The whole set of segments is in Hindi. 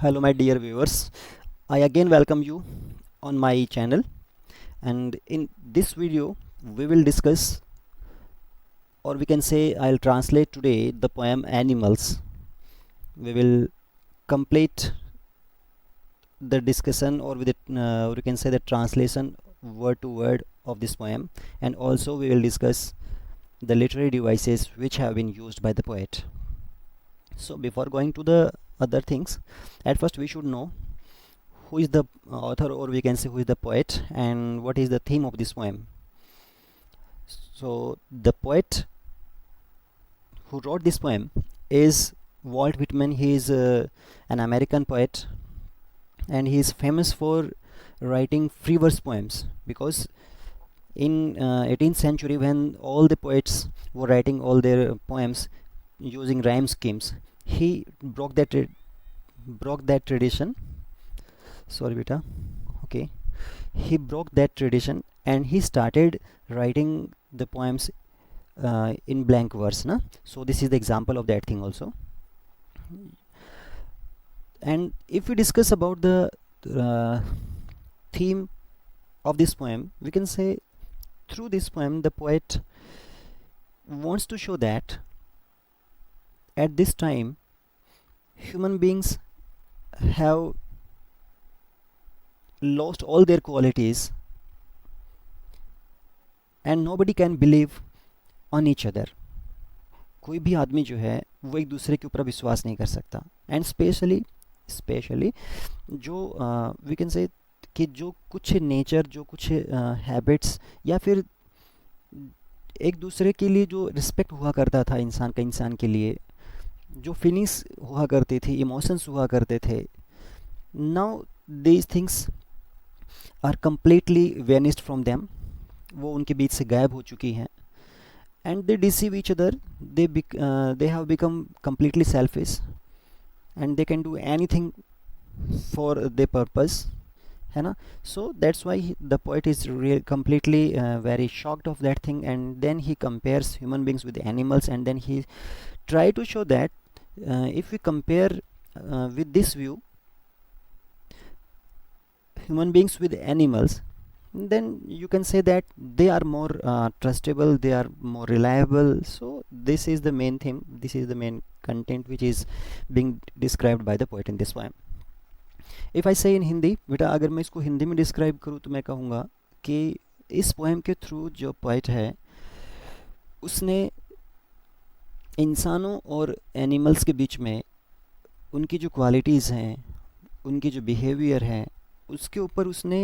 Hello, my dear viewers. I again welcome you on my channel, and in this video, we will discuss, or we can say, I'll translate today the poem Animals. We will complete the discussion, or with it, or we can say the translation word to word of this poem, and also we will discuss the literary devices which have been used by the poet. So, before going to the other things, at first we should know who is the author, or we can say who is the poet, and what is the theme of this poem. So the poet who wrote this poem is Walt Whitman. He is an American poet, and he is famous for writing free verse poems, because in 18th century, when all the poets were writing all their poems using rhyme schemes, he broke that tradition. Sorry beta. Okay, he broke that tradition, and he started writing the poems in blank verse, na? So this is the example of that thing also. And if we discuss about the uh, theme of this poem, we can say through this poem the poet wants to show that at this time human beings have lost all their qualities, and nobody can believe on each other. कोई भी आदमी जो है वो एक दूसरे के ऊपर विश्वास नहीं कर सकता, एंड स्पेशली जो वी कैन से कि जो कुछ नेचर, जो कुछ हैबिट्स, या फिर एक दूसरे के लिए जो रिस्पेक्ट हुआ करता था इंसान का इंसान के लिए, जो फीलिंग्स हुआ करती थी, इमोशंस हुआ करते थे, now these things are completely vanished from them. वो उनके बीच से गायब हो चुकी हैं, and they deceive each other. They have become completely selfish, and they can do anything for their purpose, है ना? So that's why the poet is completely very shocked of that thing, and then he compares human beings with animals, and then he try to show that if we compare with this view human beings with animals, then you can say that they are more trustable, they are more reliable. So this is the main theme, this is the main content which is being described by the poet in this poem. If I say in Hindi, बेटा अगर मैं इसको हिंदी में डिस्क्राइब करूँ तो मैं कहूँगा कि इस पोएम के थ्रू जो पोइट है उसने इंसानों और एनिमल्स के बीच में उनकी जो क्वालिटीज़ हैं, उनकी जो बिहेवियर है, उसके ऊपर उसने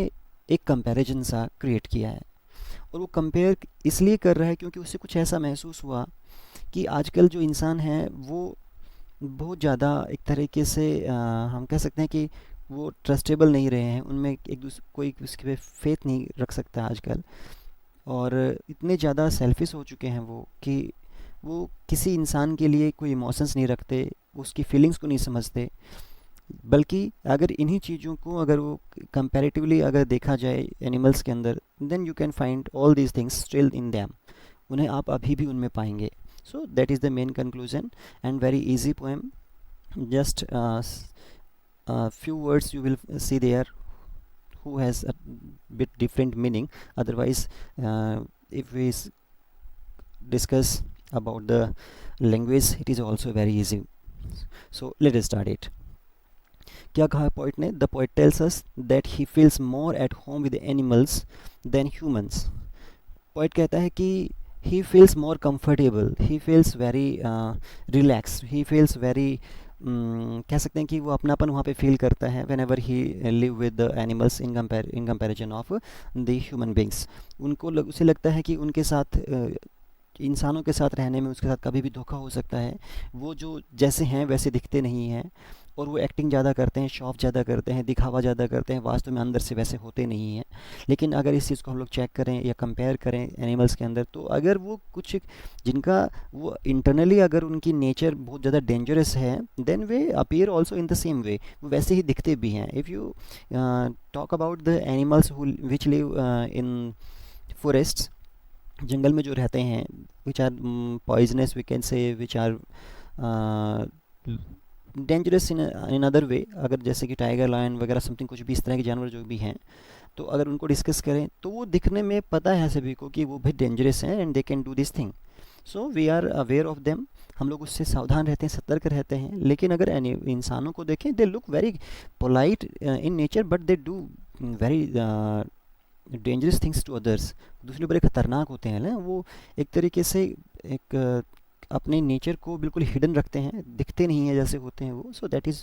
एक कंपैरिजन सा क्रिएट किया है. और वो कंपेयर इसलिए कर रहा है क्योंकि उससे कुछ ऐसा महसूस हुआ कि आजकल जो इंसान हैं वो बहुत ज़्यादा एक तरीके से हम कह सकते हैं कि वो ट्रस्टेबल नहीं रहे हैं. उनमें एक दूसरे कोई उसके पे फेथ नहीं रख सकता आजकल, और इतने ज़्यादा सेल्फिश हो चुके हैं वो कि वो किसी इंसान के लिए कोई इमोशंस नहीं रखते, उसकी फीलिंग्स को नहीं समझते. बल्कि अगर इन्हीं चीज़ों को अगर वो कंपैरेटिवली अगर देखा जाए एनिमल्स के अंदर, then you can find all these things still in them. उन्हें आप अभी भी उनमें पाएंगे. So that is the main conclusion, and very easy poem. Just few words you will see there who has a bit different meaning. Otherwise, if we discuss about the language, it is also very easy. So let us start it. क्या कहा पोइट ने? The poet tells us that he feels more at home with animals then humans. Poet कहता है कि he feels more comfortable, he feels very relax, he feels very कह सकते हैं कि वो अपनापन वहाँ पे फील करता है when ever he live with the animals in comparison of the human beings. उसे लगता है कि उनके साथ इंसानों के साथ रहने में उसके साथ कभी भी धोखा हो सकता है. वो जो जैसे हैं वैसे दिखते नहीं हैं, और वो एक्टिंग ज़्यादा करते हैं, शॉफ ज़्यादा करते हैं, दिखावा ज़्यादा करते हैं, वास्तव में अंदर से वैसे होते नहीं हैं. लेकिन अगर इस चीज़ को हम लोग चेक करें या कंपेयर करें एनिमल्स के अंदर, तो अगर वो कुछ जिनका वो इंटरनली अगर उनकी नेचर बहुत ज़्यादा डेंजरस है, then they appear also in the same way, वो वैसे ही दिखते भी हैं. If you talk about the animals which live in forests, जंगल में जो रहते हैं, which are poisonous we can say, which are dangerous in other way, अगर जैसे कि टाइगर, लायन वगैरह समथिंग, कुछ भी इस तरह के जानवर जो भी हैं, तो अगर उनको डिस्कस करें तो वो दिखने में पता है सभी को कि वो भी डेंजरस हैं and they can do this thing. So we are aware of them, हम लोग उससे सावधान रहते हैं, सतर्क रहते हैं। लेकिन अगर इंसानों को देखें, they look very polite in nature, but they do very dangerous things to others. दूसरे बड़े खतरनाक होते हैं ना वो, एक तरीके से एक अपने नेचर को बिल्कुल हिडन रखते हैं, दिखते नहीं हैं जैसे होते हैं वो। सो that is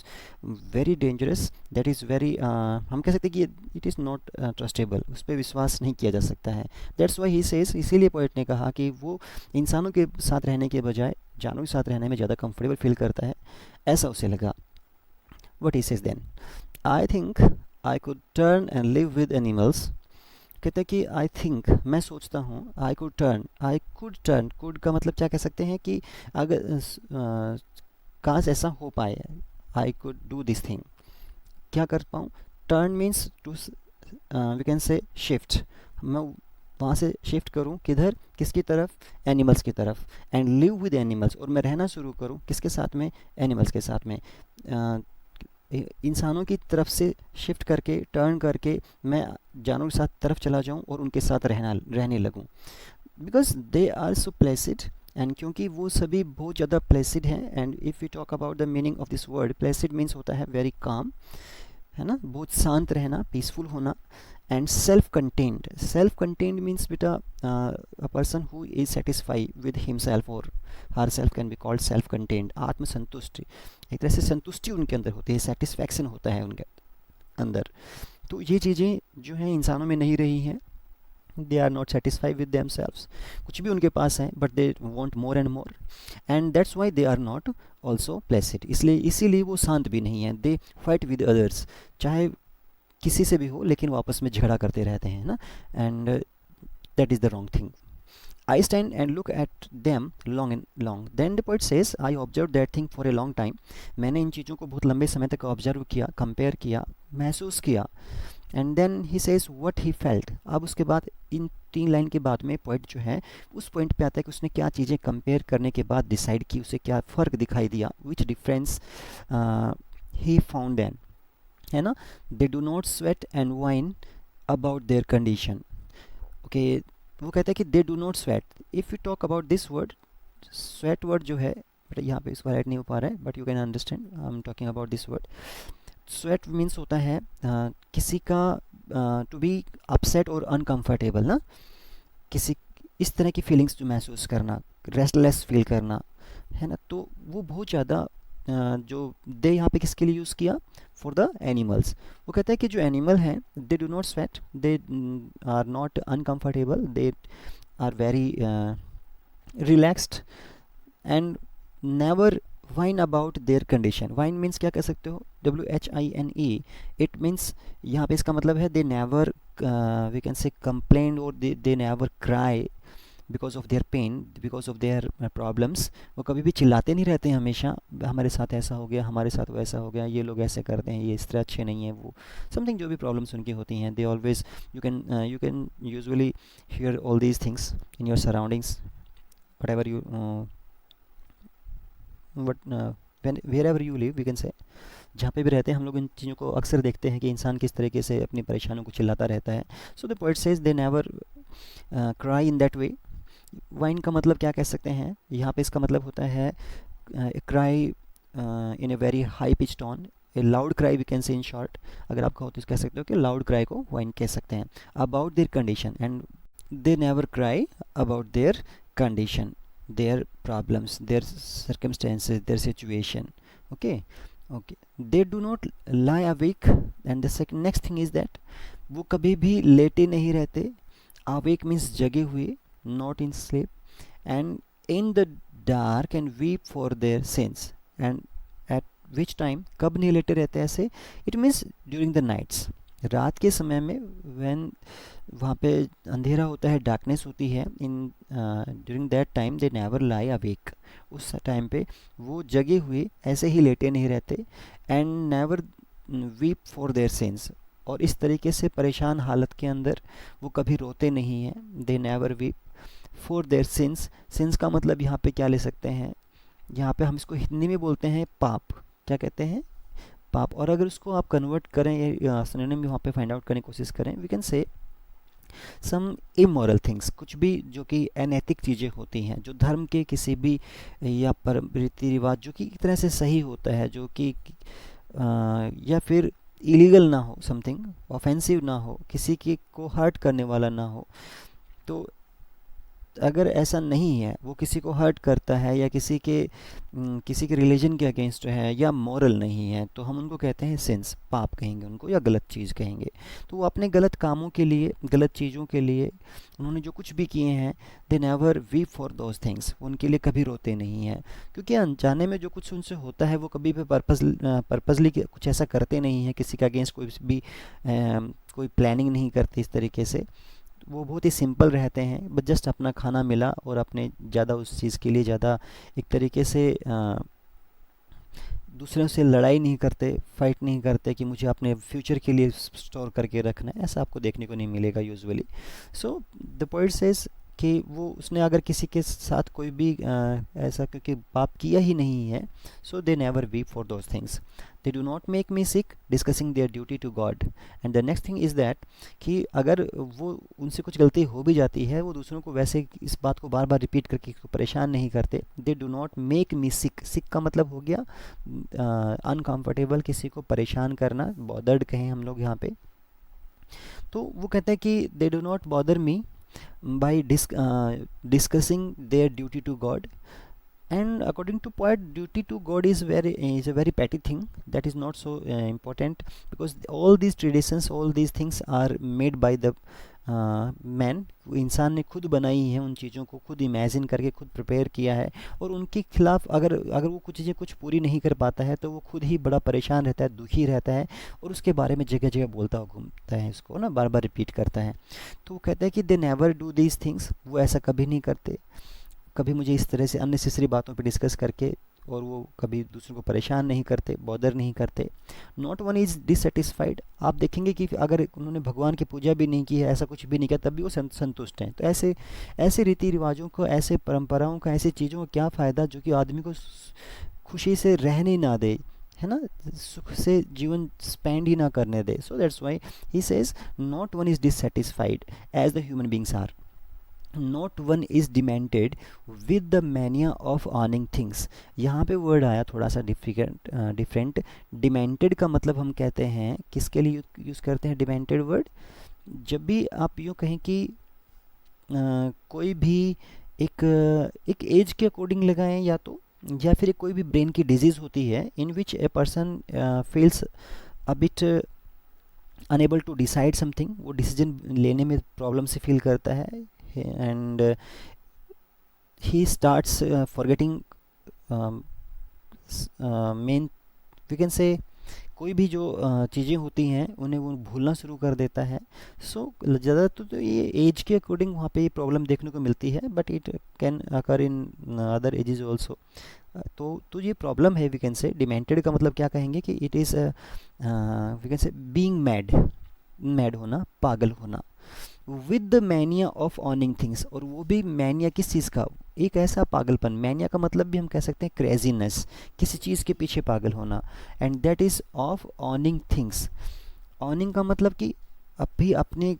very dangerous, that is very, हम कह सकते हैं कि इट इज़ नॉट ट्रस्टेबल, उस पर विश्वास नहीं किया जा सकता है। दैट्स वाई ही सेज, इसीलिए पोइट ने कहा कि वो इंसानों के साथ रहने के बजाय जानवरों के साथ रहने में ज़्यादा कंफर्टेबल फील करता है, ऐसा उसे लगा। What he says then, I think I could turn and live with animals. कहते हैं कि आई थिंक, मैं सोचता हूँ, आई कुड टर्न, कुड का मतलब क्या कह सकते हैं कि अगर काश ऐसा हो पाए, I could do this thing, क्या कर पाऊँ। Turn means to, we can say shift, मैं वहाँ से शिफ्ट करूँ किधर, किसकी तरफ, एनिमल्स की तरफ। एंड लिव विद एनिमल्स, और मैं रहना शुरू करूँ किसके साथ में, एनिमल्स के साथ में। इंसानों की तरफ से शिफ्ट करके, टर्न करके मैं जानवरों के साथ तरफ चला जाऊं और उनके साथ रहने लगूं, because they are so placid. And क्योंकि वो सभी बहुत ज़्यादा प्लेसिड हैं। And if you talk about the meaning of this word, placid means होता है वेरी काम, है ना, बहुत शांत रहना, पीसफुल होना। एंड सेल्फ कंटेंड मीन्स बेटा a person who is satisfy with himself और herself can be called self contained. आत्मसंतुष्टि, एक तरह से संतुष्टि उनके अंदर होती है, सेटिस्फैक्शन होता है उनके अंदर। तो ये चीज़ें जो हैं इंसानों में नहीं रही हैं, they are not satisfied with themselves, कुछ भी उनके पास है but they want more and more, and that's why they are not also placid. इसीलिए वो शांत भी नहीं है। दे फाइट विद अदर्स, चाहे किसी से भी हो, लेकिन वो आपस में झगड़ा करते रहते हैं ना, and that is the wrong thing. I stand and look at them long and long. Then the poet says, I observed that thing for a long time. मैंने इन चीज़ों को बहुत लंबे समय तक ऑब्जर्व किया, कंपेयर किया, महसूस किया। And then he says what he felt. अब उसके बाद इन 3 लाइन के बाद में पोइट जो है उस पॉइंट पे आता है कि उसने क्या चीज़ें कंपेयर करने के बाद डिसाइड की, उसे क्या फ़र्क दिखाई दिया, विच डिफरेंस ही फाउंड देन, है ना। दे do not sweat and wine about their condition. Okay, वो कहता है कि दे do not sweat. If you talk about this word, sweat word जो है बेटा, यहाँ पे इसको राइट नहीं हो पा रहा है, but you can understand I am talking about this word. Sweat means होता है किसी का टू बी अपसेट और अनकंफर्टेबल ना, किसी इस तरह की फीलिंग्स जो महसूस करना, रेस्टलेस फील करना, है ना। तो वो बहुत ज़्यादा जो दे यहाँ पे किसके लिए यूज़ किया, फॉर द एनिमल्स। वो कहता है कि जो एनिमल हैं, they do not sweat, they are not uncomfortable, they are very relaxed and never whine about their condition. Whine means क्या कह सकते हो, WHINE। इट मीन्स यहाँ पे इसका मतलब है they never, we can say complain, और they never cry because of their pain, because of their problems. वो कभी भी चिल्लाते नहीं रहते हैं हमेशा, हमारे साथ ऐसा हो गया, हमारे साथ वैसा हो गया, ये लोग ऐसे करते हैं, ये इस तरह अच्छे नहीं है, वो समथिंग जो भी प्रॉब्लम्स उनकी होती हैं, they always, you can usually hear all these things in your surroundings, whatever you what wherever you live, we can say, जहाँ पे भी रहते हैं हम लोग इन चीज़ों को अक्सर देखते हैं कि इंसान किस तरीके से अपनी परेशानियों को चिल्लाता रहता है। So the poet says they never cry in that way. Wine का मतलब क्या कह सकते हैं यहाँ पे, इसका मतलब होता है cry in a very high pitch tone, a loud cry we can say in short. अगर आप कहो तो कह सकते हो कि लाउड क्राई को वाइन कह सकते हैं। About their condition, and they never cry about their condition, their problems, their circumstances, their situation. Okay, okay, they do not lie awake. And the second next thing is that वो कभी भी लेटे नहीं रहते। awake means जगे हुए, not in sleep, and in the dark and weep for their sins. And at which time, कब नहीं लेटे रहते ऐसे, it means during the nights, रात के समय में, when वहाँ पे अंधेरा होता है, डार्कनेस होती है, in during that time they never lie awake. उस टाइम पे वो जगे हुए ऐसे ही लेटे नहीं रहते। And never weep for their since, और इस तरीके से परेशान हालत के अंदर वो कभी रोते नहीं हैं। दे never weep for their since. Since का मतलब यहाँ पे क्या ले सकते हैं, यहाँ पे हम इसको हिंदी में बोलते हैं पाप, क्या कहते हैं, पाप। और अगर उसको आप कन्वर्ट करें या सिनोनिम वहाँ पे फाइंड आउट करने की कोशिश करें, वी कैन से सम इमोरल थिंग्स, कुछ भी जो कि अनैतिक चीज़ें होती हैं, जो धर्म के किसी भी या पर रीति रिवाज जो कि एक तरह से सही होता है, जो कि या फिर इलीगल ना हो, समथिंग ऑफेंसिव ना हो, किसी के को हर्ट करने वाला ना हो। तो अगर ऐसा नहीं है, वो किसी को हर्ट करता है या किसी के रिलीजन के अगेंस्ट है या मॉरल नहीं है, तो हम उनको कहते हैं सिंस, पाप कहेंगे उनको या गलत चीज़ कहेंगे। तो वो अपने गलत कामों के लिए, गलत चीज़ों के लिए उन्होंने जो कुछ भी किए हैं, दे never weep for those things, उनके लिए कभी रोते नहीं हैं, क्योंकि अनजाने में जो कुछ उनसे होता है वो कभी भी पर्पसली कुछ ऐसा करते नहीं हैं, किसी के अगेंस्ट कोई भी कोई प्लानिंग नहीं करते इस तरीके से। वो बहुत ही सिंपल रहते हैं, बस जस्ट अपना खाना मिला और अपने ज़्यादा उस चीज़ के लिए ज़्यादा एक तरीके से दूसरों से लड़ाई नहीं करते, फाइट नहीं करते कि मुझे अपने फ्यूचर के लिए स्टोर करके रखना है, ऐसा आपको देखने को नहीं मिलेगा usually. So the point says कि वो उसने अगर किसी के साथ कोई भी ऐसा क्योंकि पाप किया ही नहीं है, so they never weep for those things, they do not make me sick discussing their duty to God. And the next thing is that कि अगर वो उनसे कुछ गलती हो भी जाती है, वो दूसरों को वैसे इस बात को बार बार रिपीट करके परेशान नहीं करते। They do not make me sick, sick का मतलब हो गया अनकंफर्टेबल, किसी को परेशान करना, बॉदर्ड कहें हम लोग यहाँ पे। तो वो कहते हैं कि दे do not bother me by discussing their duty to God. And according to poet, duty to God is a very petty thing that is not so important, because all these traditions, all these things are made by the man, इंसान ने खुद बनाई हैं, उन चीज़ों को खुद इमेजिन करके खुद प्रिपेयर किया है, और उनके खिलाफ अगर वो कुछ चीज़ें कुछ पूरी नहीं कर पाता है तो वो खुद ही बड़ा परेशान रहता है, दुखी रहता है, और उसके बारे में जगह जगह बोलता घूमता है, इसको ना बार बार रिपीट करता है। तो वो कहता है कि they never do these things, वो ऐसा कभी नहीं करते, कभी मुझे इस तरह से अननेसेसरी बातों पे डिस्कस करके, और वो कभी दूसरों को परेशान नहीं करते, बॉदर नहीं करते। नॉट वन इज़ डिससेटिस्फाइड, आप देखेंगे कि अगर उन्होंने भगवान की पूजा भी नहीं की है, ऐसा कुछ भी नहीं किया, तब भी वो संतुष्ट हैं। तो ऐसे रीति रिवाजों को, ऐसे परंपराओं का, ऐसी चीज़ों का क्या फ़ायदा जो कि आदमी को खुशी से रहने ना दे, है ना, सुख से जीवन स्पेंड ही ना करने दे। So that's why he says not one is dissatisfied as the human beings are, not one is demented with the mania of earning things. यहाँ पे वर्ड आया थोड़ा सा डिफरेंट। डिमेंटेड का मतलब हम कहते हैं किसके लिए यूज़ करते हैं डिमेंटेड वर्ड, जब भी आप यूँ कहें कि कोई भी एक एज के अकॉर्डिंग लगाएं, या फिर कोई भी ब्रेन की डिजीज़ होती है in which a person feels a bit unable to decide something, वो डिसीजन लेने में प्रॉब्लम से फील करता है, and he starts forgetting main, we can say कोई भी जो चीज़ें होती हैं उन्हें वो भूलना शुरू कर देता है। सो ज़्यादातर तो ये एज के अकॉर्डिंग वहाँ पे ये प्रॉब्लम देखने को मिलती है, but it can occur in other ages also. तो ये प्रॉब्लम है, वी कैन से डिमेंटेड का मतलब क्या कहेंगे कि it is we can say being mad होना, पागल होना, with the mania of earning things. और वो भी मैनिया किस चीज़ का, एक ऐसा पागलपन, मैनिया का मतलब भी हम कह सकते हैं क्रेजीनेस, किसी चीज़ के पीछे पागल होना, and that is of earning things. Earning का मतलब कि अभी अपने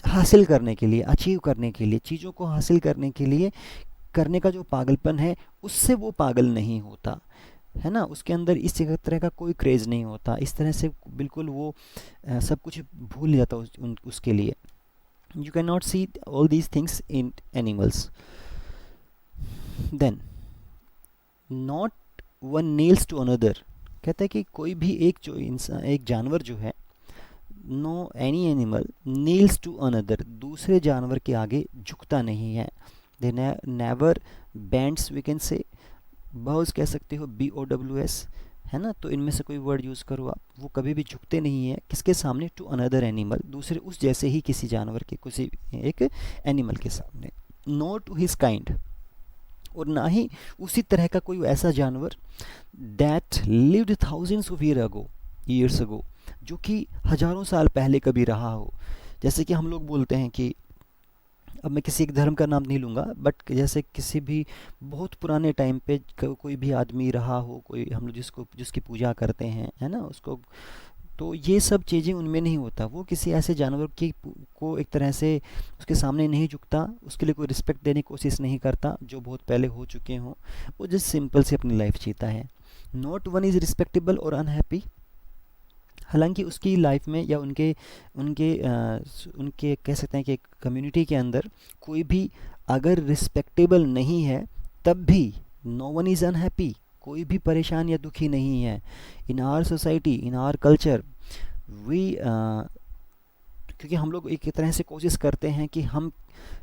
हासिल करने के लिए, अचीव करने के लिए, चीज़ों को हासिल करने के लिए करने का जो पागलपन है, उससे वो पागल नहीं होता, है ना, उसके अंदर इस तरह का कोई क्रेज़ नहीं होता, इस तरह से बिल्कुल वो सब कुछ भूल जाता उसके लिए। You can not see all these things in animals. Then not one kneels to another, कहता है कि कोई भी एक जानवर जो है, no any animal kneels to another, दूसरे जानवर के आगे झुकता नहीं है। They never bends, we can say bows कह सकते हो, BOWS, है ना, तो इनमें से कोई वर्ड यूज़ करो आप, वो कभी भी झुकते नहीं है किसके सामने, टू अनदर एनिमल, दूसरे उस जैसे ही किसी जानवर के, किसी एक एनिमल के सामने। नो टू हिज काइंड, और ना ही उसी तरह का कोई ऐसा जानवर, that lived thousands of years ago, जो कि हज़ारों साल पहले कभी रहा हो। जैसे कि हम लोग बोलते हैं कि अब मैं किसी एक धर्म का नाम नहीं लूँगा, बट जैसे किसी भी बहुत पुराने टाइम पे कोई भी आदमी रहा हो, कोई हम लोग जिसकी पूजा करते हैं, है ना, उसको, तो ये सब चीज़ें उनमें नहीं होता। वो किसी ऐसे जानवर को एक तरह से उसके सामने नहीं झुकता, उसके लिए कोई रिस्पेक्ट देने की कोशिश नहीं करता जो बहुत पहले हो चुके हों। वो जस्ट सिंपल से अपनी लाइफ जीता है। नॉट वन इज़ रिस्पेक्टेबल और अनहैप्पी। हालांकि उसकी लाइफ में या उनके उनके उनके कह सकते हैं कि कम्युनिटी के अंदर कोई भी अगर रिस्पेक्टेबल नहीं है, तब भी नो वन इज़ अनहैप्पी, कोई भी परेशान या दुखी नहीं है। In our society, in our culture, we क्योंकि हम लोग एक तरह से कोशिश करते हैं कि हम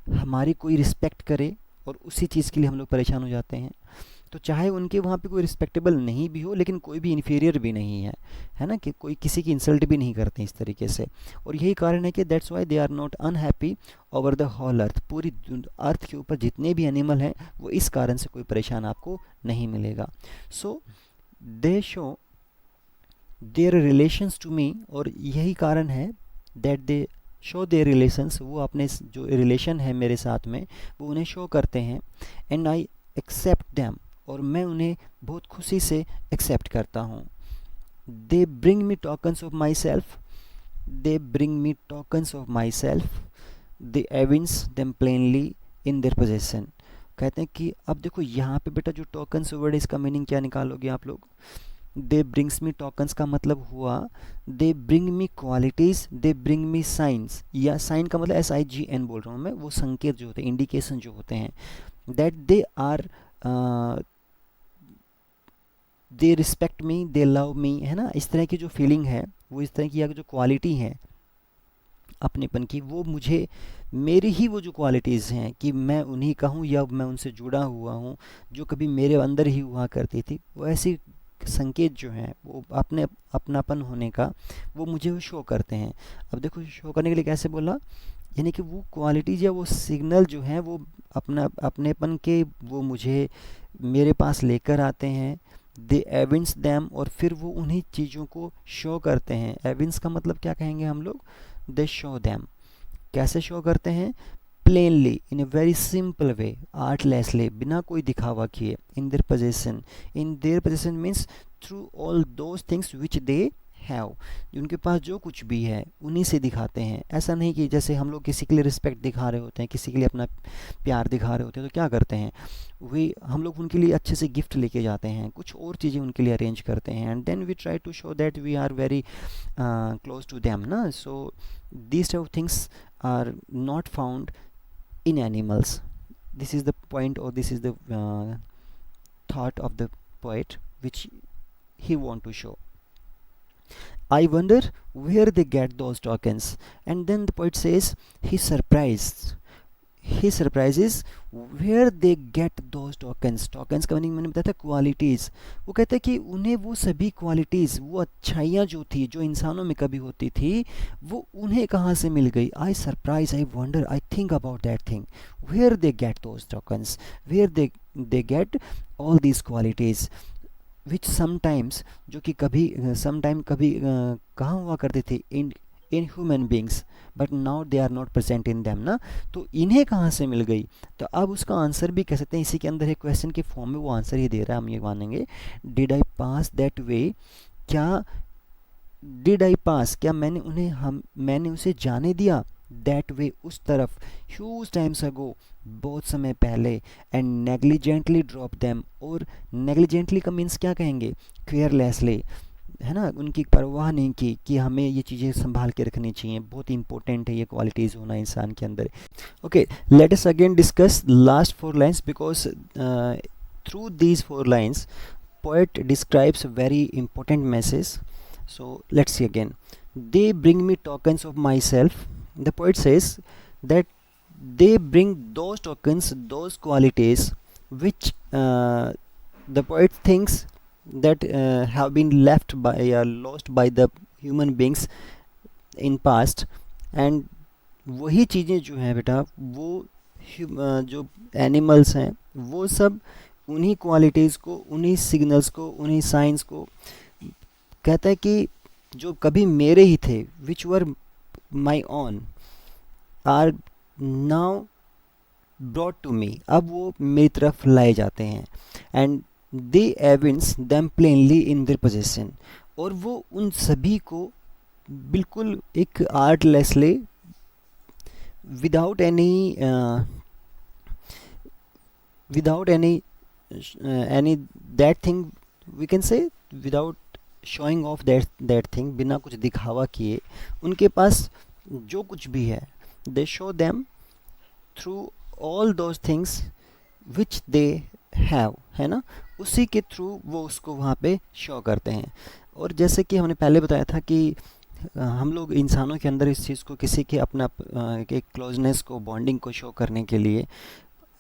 हमारी कोई रिस्पेक्ट करे, और उसी चीज़ के लिए हम लोग परेशान हो जाते हैं। तो चाहे उनके वहाँ पे कोई रिस्पेक्टेबल नहीं भी हो, लेकिन कोई भी इन्फीरियर भी नहीं है ना, कि कोई किसी की इंसल्ट भी नहीं करते इस तरीके से। और यही कारण है कि that's why they are not unhappy over the whole earth. पूरी अर्थ के ऊपर जितने भी एनिमल हैं, वो इस कारण से कोई परेशान आपको नहीं मिलेगा। So they show their relations to me, और यही कारण है that they show their relations, वो अपने जो रिलेशन है मेरे साथ में वो उन्हें शो करते हैं। एंड आई एक्सेप्ट दैम, और मैं उन्हें बहुत खुशी से एक्सेप्ट करता हूँ। They bring me tokens of myself, they bring me tokens of myself, they evince them plainly in their possession. कहते हैं कि अब देखो यहाँ पे बेटा जो टोकन्स वर्ड है, इसका मीनिंग क्या निकालोगे आप लोग। दे ब्रिंग्स मी टोकन्स का मतलब हुआ दे ब्रिंग मी क्वालिटीज़, दे ब्रिंग मी साइंस, या साइन का मतलब SIGN बोल रहा हूँ मैं, वो संकेत जो होते हैं, इंडिकेशन जो होते हैं, that they are they respect me, they love me, है ना। इस तरह की जो फीलिंग है, वो इस तरह की या जो क्वालिटी है अपनेपन की, वो मुझे, मेरी ही वो जो क्वालिटीज़ हैं कि मैं उन्हीं का हूँ या मैं उनसे जुड़ा हुआ हूँ, जो कभी मेरे अंदर ही हुआ करती थी, वो ऐसी संकेत जो हैं वो अपने अपनापन होने का, वो मुझे वो शो करते हैं। अब देखो शो करने के लिए कैसे बोला, यानी कि वो क्वालिटीज़ या वो सिग्नल जो हैं वो अपनेपन के, वो मुझे मेरे पास लेकर आते हैं। दे एविंस दैम, और फिर वो उन्हीं चीज़ों को शो करते हैं। एविंस का मतलब क्या कहेंगे हम लोग, दे शो दैम। कैसे शो करते हैं, plainly, in a very simple way, artlessly, बिना कोई दिखावा किए। In their possession, in their possession means through all those things which they have, उनके पास जो कुछ भी है उन्हीं से दिखाते हैं। ऐसा नहीं कि जैसे हम लोग किसी के लिए रिस्पेक्ट दिखा रहे होते हैं, किसी के लिए अपना प्यार दिखा रहे होते हैं, तो क्या करते हैं, वे हम लोग उनके लिए अच्छे से गिफ्ट लेके जाते हैं, कुछ और चीज़ें उनके लिए अरेंज करते हैं, and then we try to show that we are very close to them ना। So these type of things are not found in animals. This is the point, or this is the thought of the poet which he want to show. I wonder where they get those tokens. And then the poet says he surprises where they get those tokens. Tokens का मीनिंग मैंने बताया था क्वालिटीज़। वो कहते हैं कि उन्हें वो सभी क्वालिटीज़, वो अच्छाइयाँ जो थी, जो इंसानों में कभी होती थी, वो उन्हें कहाँ से मिल गई। I surprise, I wonder, I think about that thing, where they get those tokens, where they get all these qualities which sometimes, जो कि कभी समटाइम कभी कहाँ हुआ करते थे, in human beings, but now they are not present in them ना। तो इन्हें कहाँ से मिल गई, तो अब उसका आंसर भी कह सकते हैं, इसी के अंदर एक क्वेश्चन के फॉर्म में वो आंसर ही दे रहा है, हम ये मानेंगे। डिड आई पास दैट वे, क्या डिड आई पास, क्या मैंने उसे जाने दिया, दैट वे, उस तरफ, ह्यूज टाइम्स अगो, बहुत समय पहले, एंड नेग्लिजेंटली ड्रॉप देम, और नेग्लिजेंटली का मीन्स क्या कहेंगे, केयरलेसली, है ना, उनकी परवाह नहीं की कि हमें ये चीज़ें संभाल के रखनी चाहिए, बहुत इंपॉर्टेंट है ये क्वालिटीज़ होना इंसान के अंदर। Okay, let us again discuss last 4 lines, because through these 4 lines poet describes a very important message. So let's see again. They bring me tokens of myself. The poet says that they bring those tokens, those qualities which the poet thinks that have been left by lost by the human beings in past. And वही चीज़ें जो हैं बेटा, वो जो एनिमल्स हैं, वो सब उन्हीं क्वालिटीज़ को, उन्हीं सिग्नल्स को, उन्हीं साइंस को कहता है कि जो कभी मेरे ही थे, which were my own, are now brought to me, अब वो मेरी तरफ लाए जाते हैं, and they evince them plainly in their possession, और वो उन सभी को बिल्कुल एक artlessly, without any without any that thing, we can say, without showing off that thing, बिना कुछ दिखावा किए उनके पास जो कुछ भी है, they show them through all those things which they have, है ना, उसी के थ्रू वो उसको वहाँ पे शो करते हैं। और जैसे कि हमने पहले बताया था कि हम लोग इंसानों के अंदर इस चीज़ को, किसी के अपना एक क्लोजनेस को, बॉन्डिंग को शो करने के लिए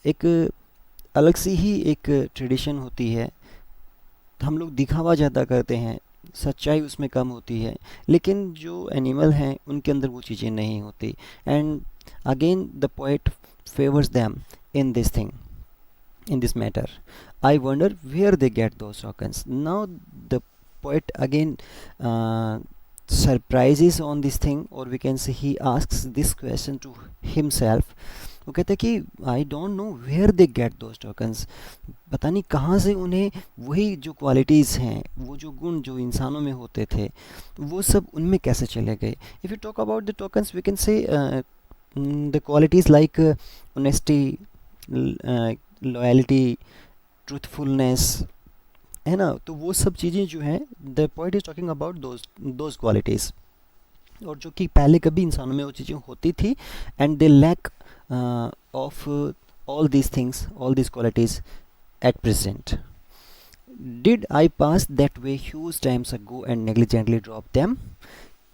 एक अलग सी ही एक ट्रेडिशन होती है। हम लोग दिखावा ज़्यादा करते हैं, सच्चाई उसमें कम होती है, लेकिन जो एनिमल हैं उनके अंदर वो चीज़ें नहीं होती। And again the poet favours them in this thing, in this matter. I wonder where they get those tokens. Now the poet again uh, surprises on this thing, or we can say he asks this question to himself. वो कहते हैं कि I don't know where they get those tokens, पता नहीं कहाँ से उन्हें वही जो क्वालिटीज़ हैं, वो जो गुण जो इंसानों में होते थे, वो सब उनमें कैसे चले गए। If you talk about the tokens, we can say the qualities like honesty, loyalty, truthfulness, है ना, तो वो सब चीज़ें जो हैं, the poet is talking about those qualities, और जो कि पहले कभी इंसानों में वो चीज़ें होती थी, and they lack of all these things, all these qualities at present. Did I pass that way huge times ago and negligently drop them,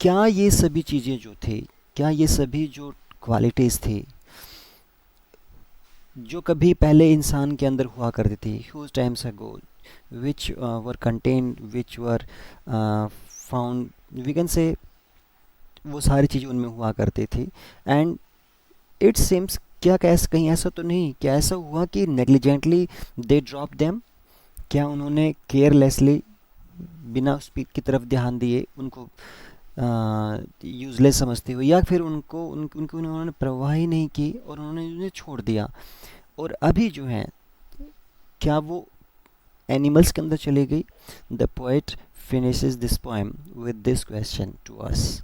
क्या ये सभी चीज़ें जो थी, क्या ये सभी जो क्वालिटीज़ थी जो कभी पहले इंसान के अंदर हुआ करती थी, huge times ago, which were contained, which were found, we can say, वो सारी चीज़ें उनमें हुआ करती थी। एंड इट सीम्स, क्या कैसे, कहीं ऐसा तो नहीं, क्या ऐसा हुआ कि नेग्लिजेंटली दे ड्रॉप देम, क्या उन्होंने केयरलेसली, बिना उस की तरफ ध्यान दिए, उनको यूज़लेस समझते हुए, या फिर उनको उन्होंने परवाह ही नहीं की और उन्होंने उन्हें छोड़ दिया, और अभी जो है क्या वो एनिमल्स के अंदर चली गई। The poet finishes this poem with this question to us.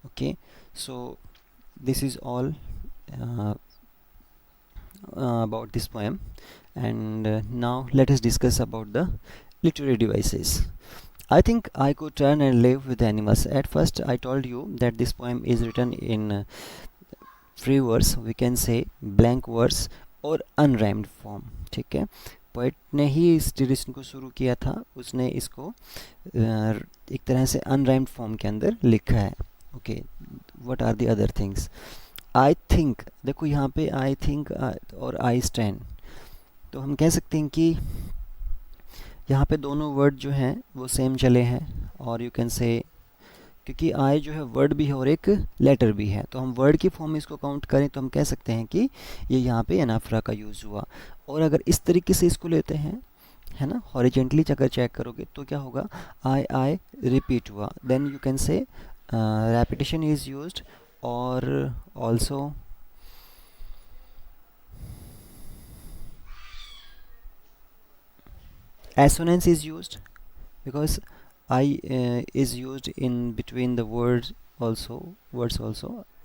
Okay, so this is all uh, about this poem, and now let us discuss about the literary devices. I think I could turn and live with animals. At first I told you that this poem is written in free verse, we can say blank verse, और unrhymed form, ठीक है। पोइट ने ही इस ट्रेडिशन को शुरू किया था, उसने इसको एक तरह से अनराइम्ड फॉर्म के अंदर लिखा है। Okay, what are the other things. I think, देखो यहाँ पे आई थिंक और आई स्टैंड, तो हम कह सकते हैं कि यहाँ पे दोनों वर्ड जो हैं वो सेम चले हैं, और यू कैन से, क्योंकि आई जो है वर्ड भी है और एक लेटर भी है, तो हम वर्ड की फॉर्म में इसको काउंट करें तो हम कह सकते हैं कि ये यहाँ पे एनाफ्रा का यूज़ हुआ। और अगर इस तरीके से इसको लेते हैं, है ना, हॉरिजेंटली अगर चेक करोगे तो क्या होगा, आई रिपीट हुआ, then you can say repetition is used, और also assonance is used, because I is used in between the words also,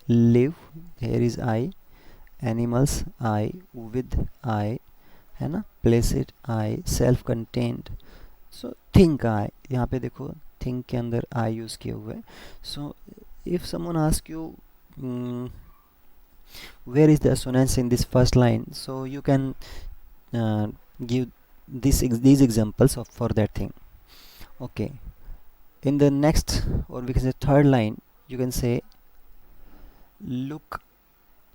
live, here is I, animals I, with I, है ना, placid I, self contained, so think I, यहाँ पे देखो think के अंदर I यूज़ किए हुए। so if someone asks you where is the assonance in this first line, so you can give these examples of for that thing. Okay, in the next, or we can say third line, you can say look,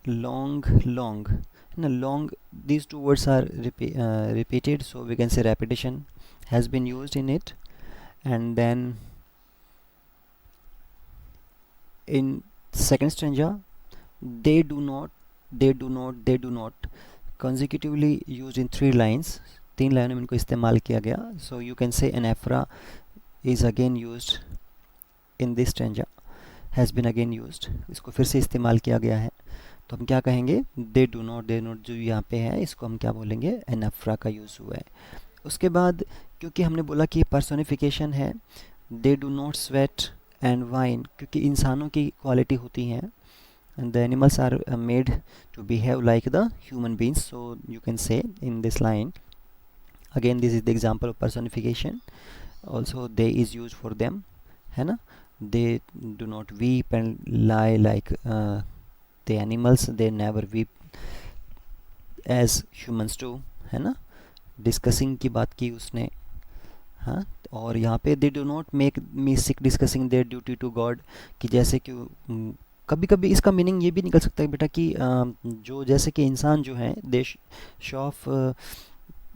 long, long, these two words are repeated, so we can say repetition has been used in it. And then in second stanza, they do not, consecutively used in 3 lines, 3 लाइनों में इनको इस्तेमाल किया गया। so you can say anaphora is again used in this stanza, has been again used, इसको फिर से इस्तेमाल किया गया है। तो हम क्या कहेंगे, दे नॉट जो यहाँ पे है इसको हम क्या बोलेंगे, एनाफ्रा का यूज़ हुआ है। उसके बाद क्योंकि हमने बोला कि पर्सोनिफिकेशन है, दे do not sweat and wine, क्योंकि इंसानों की क्वालिटी होती हैं, and the animals are made to behave like the human beings. So you can say in this line, again this is the example of personification. Also they is used for them, है ना, they do not weep and lie like the animals, they never weep as humans do, है ना। डिस्कसिंग की बात की उसने, हाँ। और यहाँ पे they do not make me sick discussing their duty to God, कि जैसे कि कभी कभी इसका मीनिंग ये भी निकल सकता है बेटा कि जो जैसे कि इंसान जो है they show off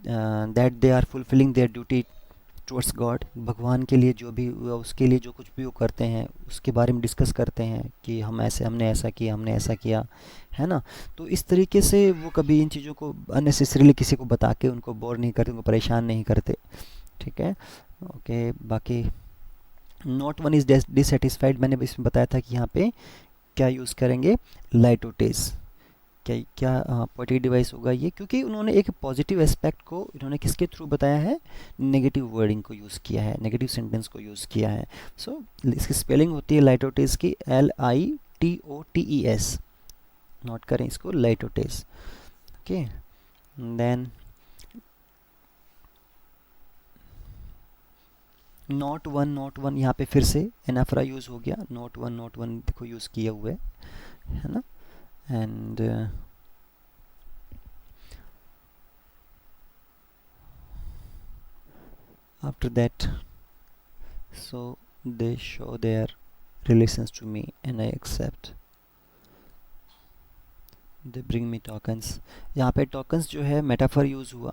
that they are fulfilling their duty towards God, भगवान के लिए जो भी उसके लिए जो कुछ भी वो करते हैं उसके बारे में डिस्कस करते हैं कि हमने ऐसा किया, हमने ऐसा किया, है ना। तो इस तरीके से वो कभी इन चीज़ों को अननेसेसरीली किसी को बता के उनको बोर नहीं करते, उनको परेशान नहीं करते, ठीक है। ओके, बाकी नॉट वन इज़ डिससेटिस्फाइड, मैंने इसमें बताया था कि यहाँ पे क्या यूज़ करेंगे, लाइटोटेस। क्या क्या पॉजिटिव डिवाइस होगा ये, क्योंकि उन्होंने एक पॉजिटिव एस्पेक्ट को इन्होंने किसके थ्रू बताया है, नेगेटिव वर्डिंग को यूज़ किया है, नेगेटिव सेंटेंस को यूज़ किया है। सो इसकी स्पेलिंग होती है लाइटोटेस की, LITOTES, नोट करें इसको, लाइटोटेस। ओके, देन नॉट वन यहाँ पे फिर से एनाफ्रा यूज़ हो गया, नॉट वन देखो यूज़ किया हुआ है ना। And after that, so they show their relations to me and I accept, they bring me tokens। यहाँ पे tokens जो है मेटाफर यूज़ हुआ,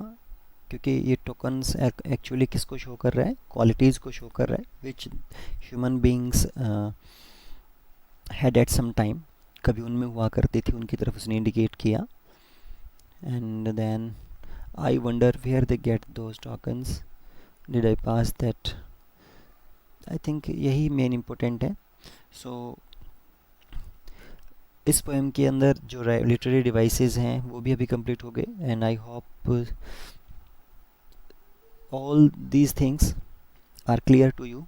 क्योंकि ये tokens एक्चुअली किसको शो कर रहा है, क्वालिटीज़ को शो कर रहा है, which human beings had at some time, कभी उनमें हुआ करती थी, उनकी तरफ उसने इंडिकेट किया। And then I wonder where they get those tokens, did I pass that, I think यही मेन इम्पोर्टेंट है। सो इस पोएम के अंदर जो लिटरेरी डिवाइसेस हैं वो भी अभी कंप्लीट हो गए, and I hope all these things are clear to you,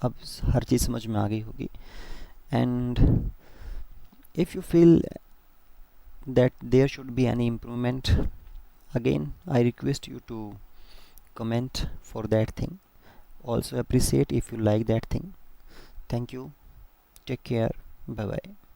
अब हर चीज़ समझ में आ गई होगी। And if you feel that there should be any improvement, again I request you to comment for that thing, also appreciate if you like that thing. Thank you, take care, bye bye.